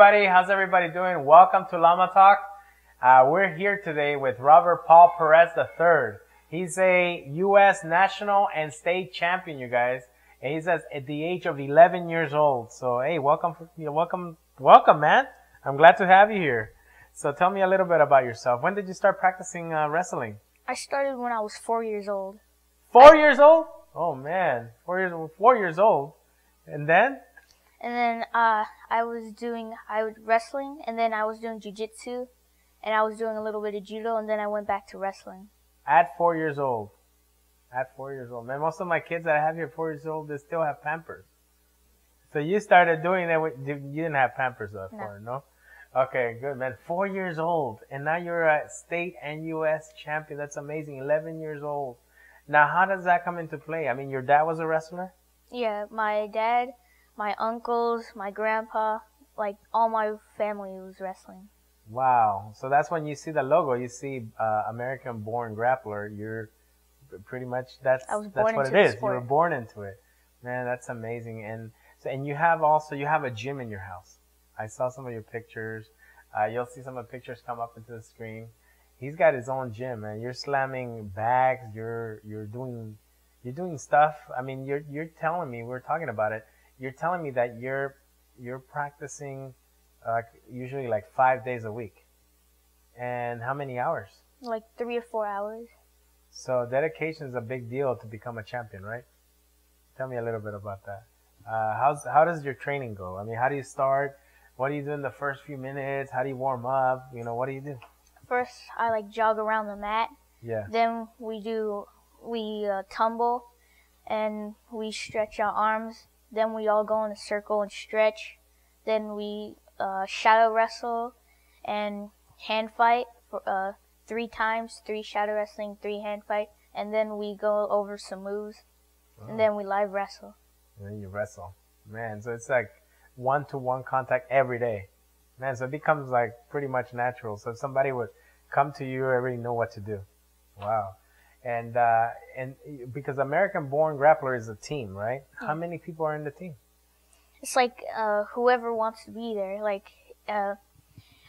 everybody? How's everybody doing? Welcome to Lama Talk. We're here today with Robert Paul Perez III. He's a U.S. national and state champion, you guys. And he's at the age of 11 years old. So, hey, welcome, man. I'm glad to have you here. So tell me a little bit about yourself. When did you start practicing wrestling? I started when I was 4 years old. 4 years old? Oh, man. 4 years old. And then? And then I was wrestling, and then I was doing jiu-jitsu, and I was doing a little bit of judo, and then I went back to wrestling. At 4 years old. At 4 years old. Man, most of my kids that I have here at 4 years old, they still have Pampers. So you started doing that you didn't have Pampers before, no? Okay, good, man. 4 years old. And now you're a state and U.S. champion. That's amazing. 11 years old. Now, how does that come into play? I mean, your dad was a wrestler? Yeah, my dad, my uncles, my grandpa, like all my family was wrestling. Wow. So that's when you see the logo, you see American-born grappler. You're pretty much, that's what it is. You were born into it. Man, that's amazing. And you have a gym in your house. I saw some of your pictures. You'll see some of the pictures come up into the screen. He's got his own gym, man. You're slamming bags. You're doing stuff. I mean, you're telling me, we're talking about it. You're telling me that you're practicing usually like 5 days a week. And how many hours? Like 3 or 4 hours. So dedication is a big deal to become a champion, right? Tell me a little bit about that. How does your training go? I mean, how do you start? What do you do in the first few minutes? How do you warm up? You know, what do you do? First, I like jog around the mat. Yeah. Then we tumble, and we stretch our arms. Then we all go in a circle and stretch. Then we shadow wrestle and hand fight for 3 times, 3 shadow wrestling, 3 hand fight, and then we go over some moves, and then we live wrestle. And then you wrestle. Man, so it's like 1-to-1 contact every day. Man, so it becomes like pretty much natural. So if somebody would come to you, you already know what to do. Wow. And because American-born grappler is a team, right? Yeah. How many people are in the team? It's like whoever wants to be there. Like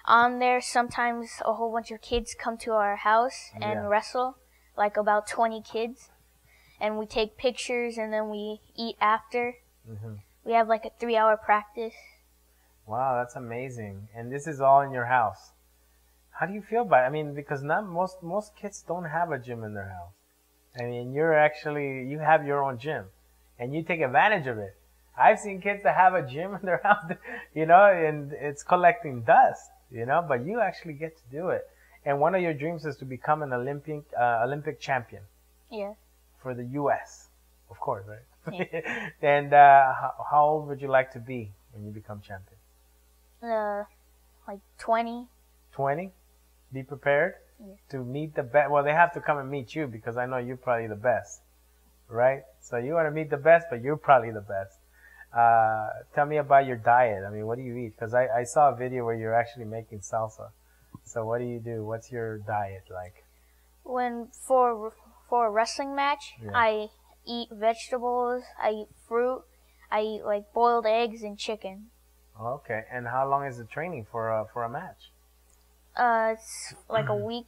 on there, sometimes a whole bunch of kids come to our house and wrestle, like about 20 kids. And we take pictures, and then we eat after. Mm-hmm. We have like a 3-hour practice. Wow, that's amazing. And this is all in your house. How do you feel about it? I mean, because not most kids don't have a gym in their house. I mean, you have your own gym, and you take advantage of it. I've seen kids that have a gym in their house, you know, and it's collecting dust, you know, but you actually get to do it. And one of your dreams is to become an Olympic champion. Yeah. For the U.S., of course, right? Yeah. And how old would you like to be when you become champion? Like 20. 20? Be prepared to meet the best. Well, they have to come and meet you because I know you're probably the best, right? So you want to meet the best, but you're probably the best. Tell me about your diet. I mean, what do you eat? Because I saw a video where you're actually making salsa. So what do you do? What's your diet like? For a wrestling match, I eat vegetables, I eat fruit, I eat like boiled eggs and chicken. Okay, and how long is the training for a match? It's like a week.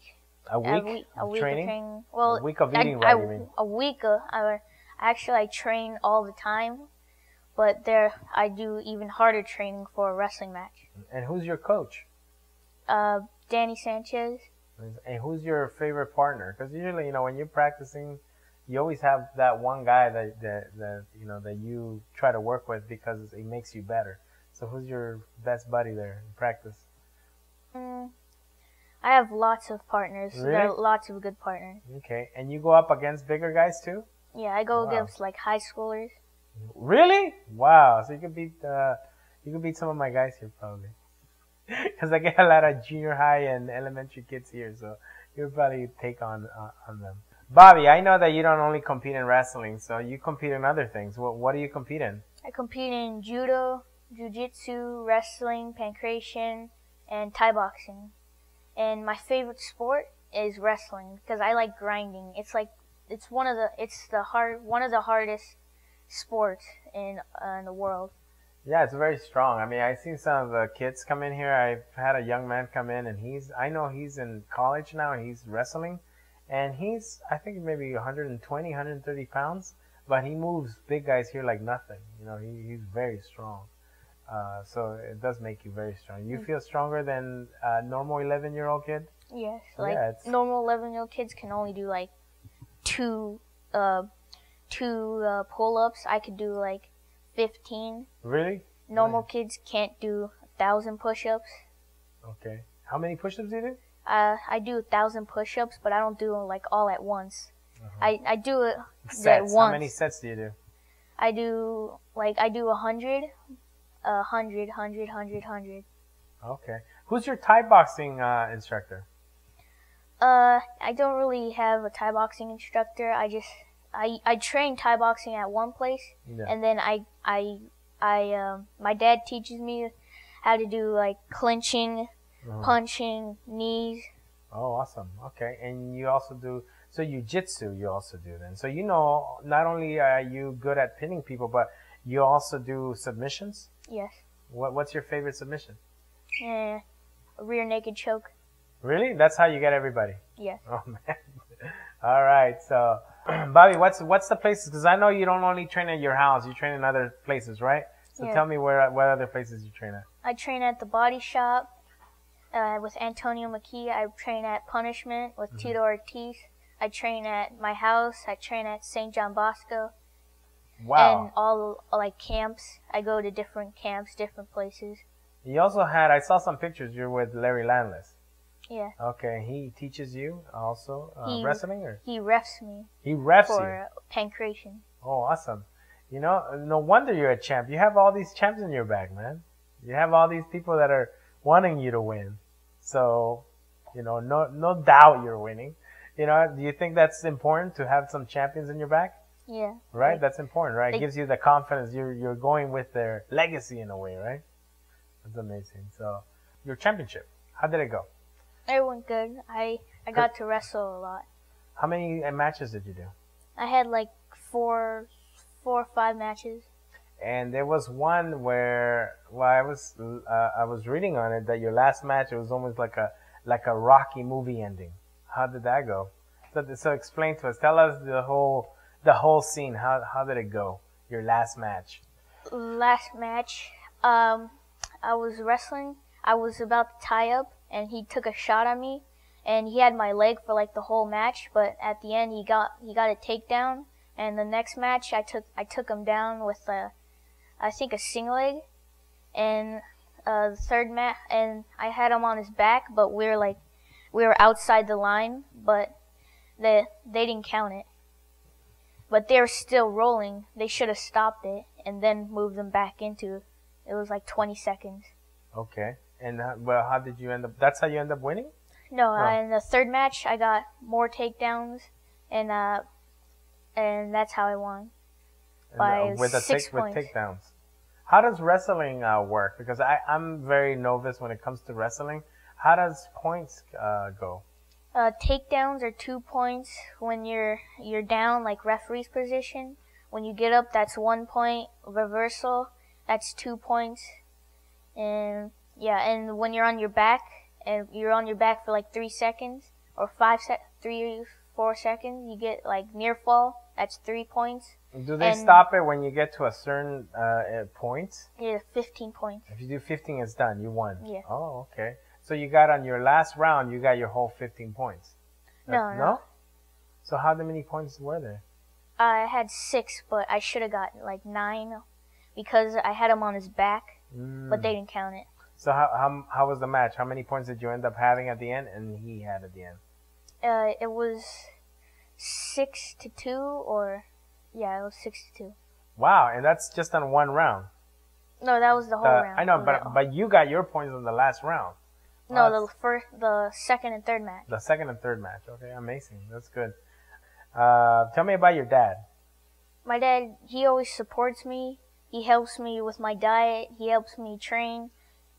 A week of training? Well, a week of eating, right, you mean? A week. I train all the time, but I do even harder training for a wrestling match. And who's your coach? Danny Sanchez. And who's your favorite partner? Because usually, you know, when you're practicing, you always have that one guy that you try to work with because it makes you better. So who's your best buddy there in practice? I have lots of partners. Really? There are lots of good partners. Okay, and you go up against bigger guys too? Yeah, I go against like high schoolers. Really? Wow. So you could beat some of my guys here probably. Because I get a lot of junior high and elementary kids here, so you'll probably take on them. Bobby, I know that you don't only compete in wrestling, so you compete in other things. What do you compete in? I compete in judo, jiu-jitsu, wrestling, pancration, and Thai boxing. And my favorite sport is wrestling because I like grinding. It's one of the hardest sports in the world. Yeah, it's very strong. I mean, I've seen some of the kids come in here. I've had a young man come in, and I know he's in college now. He's wrestling, and I think maybe 120, 130 pounds, but he moves big guys here like nothing. He's very strong. So it does make you very strong. You feel stronger than a normal 11-year-old kid? Yes, like normal 11-year-old kids can only do like two pull-ups. I could do like 15. Really? Normal kids can't do 1,000 push-ups. Okay. How many push-ups do you do? I do 1,000 push-ups, but I don't do them like all at once. I do it sets. At once. How many sets do you do? I do 100, 100, 100, 100, 100. Okay. Who's your Thai boxing instructor? I don't really have a Thai boxing instructor. I train Thai boxing at one place, and then my dad teaches me how to do like clinching, punching, knees. Oh, awesome. Okay, and you also do jiu-jitsu. You also do then. So not only are you good at pinning people, but you also do submissions. Yes. What's your favorite submission? A rear naked choke. Really? That's how you get everybody? Yes. Oh man. All right. So, Bobby, what's the places? Because I know you don't only train at your house. You train in other places, right? So tell me what other places you train at. I train at the Body Shop with Antonio McKee. I train at Punishment with Tito Ortiz. I train at my house. I train at St. John Bosco. Wow. And all like camps. I go to different camps, different places. You also I saw some pictures. You're with Larry Landless. Yeah. Okay. He teaches you also wrestling, or he refs me. He refs for pancration. Oh, awesome. No wonder you're a champ. You have all these champs in your bag, man. You have all these people that are wanting you to win. So, no doubt you're winning. Do you think that's important to have some champions in your back? Yeah. Right? That's important, right? It gives you the confidence. You're going with their legacy in a way, right? That's amazing. So, your championship, how did it go? It went good. I got to wrestle a lot. How many matches did you do? I had like four or five matches. And there was one where, I was reading on it that your last match, it was almost like a Rocky movie ending. How did that go? So explain to us. Tell us the whole scene. How did it go? Your last match. Last match, I was wrestling. I was about to tie up, and he took a shot at me, and he had my leg for like the whole match. But at the end, he got a takedown. And the next match, I took him down with I think a single leg. And the third match, and I had him on his back, but we were outside the line, but they didn't count it. But they were still rolling. They should have stopped it and then moved them back into it. It was like 20 seconds. Okay. And how did you end up? That's how you end up winning? No. In the third match, I got more takedowns, and that's how I won by 6 points. With takedowns. How does wrestling work? Because I'm very novice when it comes to wrestling. How does points go? Takedowns are 2 points when you're down, like referee's position. When you get up, that's 1 point. Reversal, that's 2 points. And when you're on your back, and you're on your back for like 3 seconds or 4 seconds, you get like near fall. That's 3 points. Do they stop it when you get to a certain point? Yeah, 15 points. If you do 15, it's done. You won. Yeah. Oh, okay. So you got on your last round, you got your whole 15 points. No. So how many points were there? I had 6, but I should have gotten like 9 because I had him on his back, but they didn't count it. So how was the match? How many points did you end up having at the end, and he had at the end? It was 6-2, or it was 6-2. Wow, and that's just on one round. No, that was the whole round. I know, but you got your points in the last round. No, the second and third match. The second and third match. Okay, amazing. That's good. Tell me about your dad. My dad, he always supports me. He helps me with my diet. He helps me train.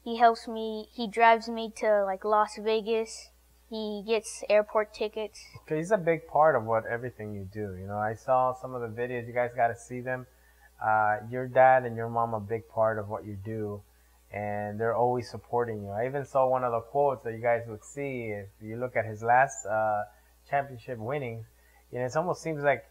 He drives me to like Las Vegas. He gets airport tickets. Okay, he's a big part of everything you do. I saw some of the videos. You guys got to see them. your dad and your mom a big part of what you do, and they're always supporting you. I even saw one of the quotes that you guys would see if you look at his last championship winnings. You know, it almost seems like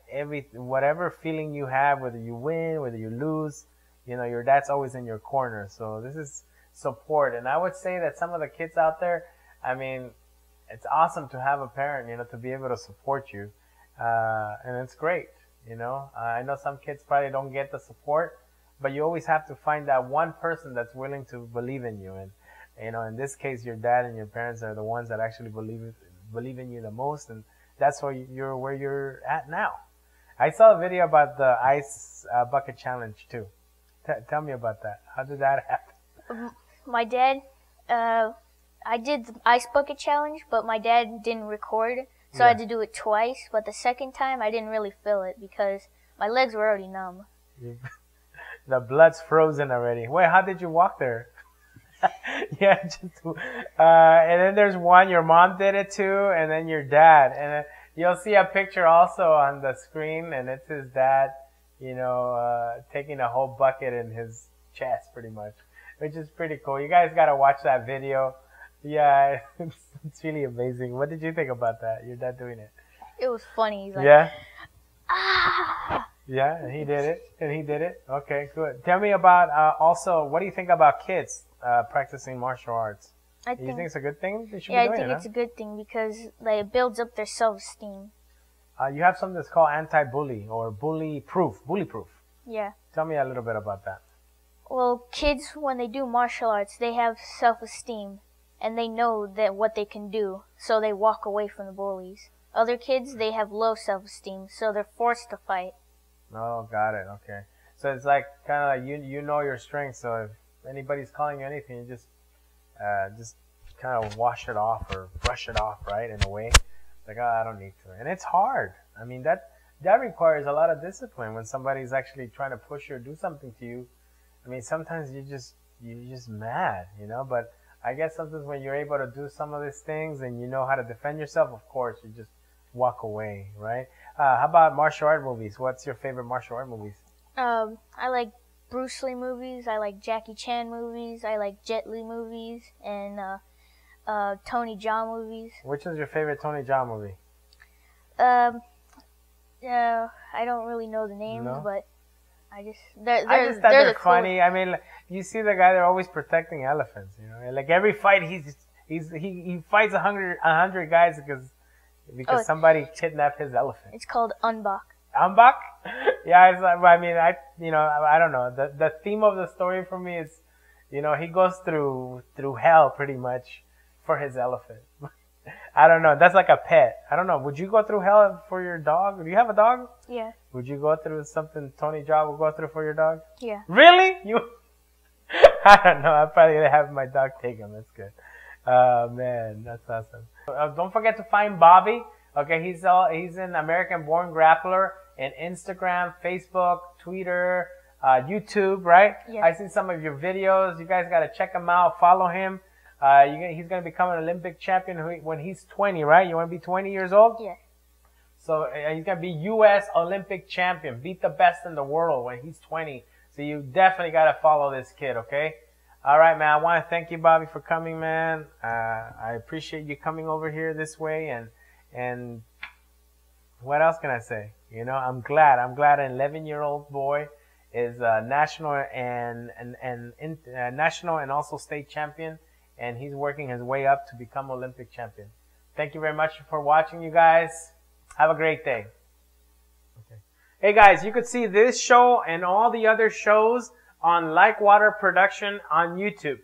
whatever feeling you have, whether you win, whether you lose, you know, your dad's always in your corner. So this is support. And I would say that some of the kids out there, I mean, it's awesome to have a parent, you know, to be able to support you. And it's great, you know. I know some kids probably don't get the support, but you always have to find that one person that's willing to believe in you. And, you know, in this case, your dad and your parents are the ones that actually believe in you the most. And that's why you're where you're at now. I saw a video about the ice bucket challenge too. Tell me about that. How did that happen? My dad, I did the ice bucket challenge, but my dad didn't record, so I had to do it twice. But the second time, I didn't really feel it because my legs were already numb. The blood's frozen already. Wait, how did you walk there? Yeah, and then there's one, your mom did it too, and then your dad. And you'll see a picture also on the screen, and it's his dad, you know, taking a whole bucket in his chest pretty much, which is pretty cool. You guys got to watch that video. Yeah, it's really amazing. What did you think about that, your dad doing it? It was funny. He's like, yeah? Ah! Yeah, and he did it. Okay, good. Tell me about, also, what do you think about kids practicing martial arts? You think it's a good thing? They should be doing I think it's a good thing because like, it builds up their self-esteem. You have something that's called anti-bully or bully-proof. Yeah. Tell me a little bit about that. Well, kids, when they do martial arts, they have self-esteem, and they know that what they can do, so they walk away from the bullies. Other kids, they have low self-esteem, so they're forced to fight. Oh, got it. Okay. So it's like kind of like you know your strengths, so if anybody's calling you anything, you just kind of wash it off or brush it off, right, in a way. Like, oh, I don't need to. And it's hard. I mean, that requires a lot of discipline when somebody's actually trying to push you or do something to you. I mean, sometimes you're just mad, you know, but I guess sometimes when you're able to do some of these things and you know how to defend yourself, of course, you just walk away, right? How about martial art movies? What's your favorite martial art movies? I like Bruce Lee movies. I like Jackie Chan movies. I like Jet Li movies and Tony Jaa movies. Which is your favorite Tony Jaa movie? I don't really know the names, but I just they're they're funny. I mean, you see the guy; they're always protecting elephants. You know, like every fight, he fights 100 guys because somebody kidnapped his elephant. It's called Unbok. Unbok? Yeah, it's like, I mean, I don't know. The theme of the story for me is, you know, he goes through hell pretty much for his elephant. I don't know. That's like a pet. I don't know. Would you go through hell for your dog? Do you have a dog? Yeah. Would you go through something Tony Jaa would go through for your dog? Yeah. Really? You? I don't know. I'd probably have my dog take him. That's good. Man, that's awesome. Don't forget to find Bobby. Okay, he's an American-born grappler in Instagram, Facebook, Twitter, YouTube, right? Yeah. I see some of your videos. You guys got to check him out. Follow him. He's going to become an Olympic champion when he's 20, right? You want to be 20 years old? Yeah. So he's going to be U.S. Olympic champion, beat the best in the world when he's 20. So you definitely got to follow this kid, okay? All right, man. I want to thank you, Bobby, for coming, man. I appreciate you coming over here this way. And what else can I say? You know, I'm glad an 11-year-old boy is national and also state champion. And he's working his way up to become Olympic champion. Thank you very much for watching, you guys. Have a great day. Okay. Hey, guys, you could see this show and all the other shows on Like Water Production on YouTube.